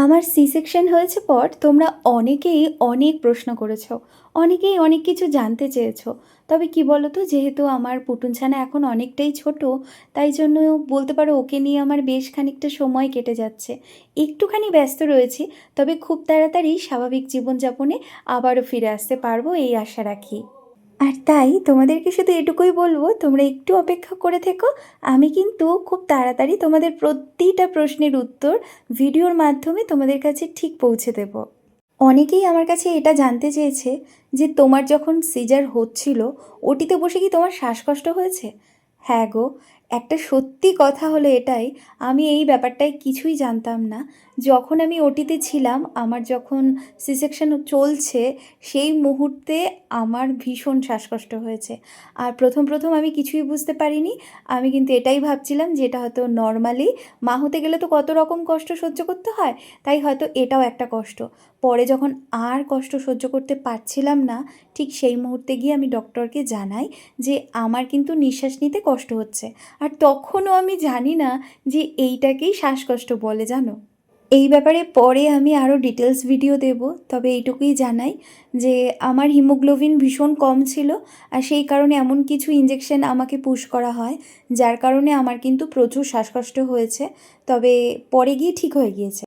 আমার C section হয়েছে পর তোমরা অনেকেই অনেক প্রশ্ন করেছো, অনেকেই অনেক কিছু জানতে চেয়েছো। তবে কি বলো তো, যেহেতু আমার পুটুনছানা এখন অনেকটাই ছোট, তাই জন্য বলতে পারো ওকে নিয়ে আমার বেশ খানিকটা সময় কেটে যাচ্ছে। একটুখানি ব্যস্ত রয়েছি, তবে খুব তাড়াতাড়ি স্বাভাবিক জীবনযাপনে আবারও ফিরে আসতে পারবো এই আশা রাখি। আর তাই তোমাদেরকে শুধু এটুকুই বলবো, তোমরা একটু অপেক্ষা করে থেকো। আমি কিন্তু খুব তাড়াতাড়ি তোমাদের প্রতিটা প্রশ্নের উত্তর ভিডিওর মাধ্যমে তোমাদের কাছে ঠিক পৌঁছে দেব। অনেকেই আমার কাছে এটা জানতে চেয়েছে যে তোমার যখন সিজার হচ্ছিল, ওটিতে বসে কি তোমার শ্বাসকষ্ট হয়েছে? হ্যাঁ গো, একটা সত্যি কথা হলো এটাই, আমি এই ব্যাপারটায় কিছুই জানতাম না। যখন আমি ওটিতে ছিলাম, আমার যখন সি সেকশন চলছে, সেই মুহূর্তে আমার ভীষণ শ্বাসকষ্ট হয়েছে। আর প্রথম প্রথম আমি কিছুই বুঝতে পারিনি। আমি কিন্তু এটাই ভাবছিলাম যে এটা হয়তো নর্মালি, মা হতে গেলে তো কত রকম কষ্ট সহ্য করতে হয়, তাই হয়তো এটাও একটা কষ্ট। পরে যখন আর কষ্ট সহ্য করতে পারছিলাম না, ঠিক সেই মুহূর্তে গিয়ে আমি ডক্টরকে জানাই যে আমার কিন্তু নিঃশ্বাস নিতে কষ্ট হচ্ছে। আর তখনও আমি জানি না যে এইটাকেই শ্বাসকষ্ট বলে, জানো। এই ব্যাপারে পরে আমি আরও ডিটেলস ভিডিও দেব। তবে এইটুকুই জানাই যে আমার হিমোগ্লোবিন ভীষণ কম ছিল, আর সেই কারণে এমন কিছু ইঞ্জেকশন আমাকে পুশ করা হয়, যার কারণে আমার কিন্তু প্রচুর শ্বাসকষ্ট হয়েছে। তবে পরে গিয়ে ঠিক হয়ে গিয়েছে।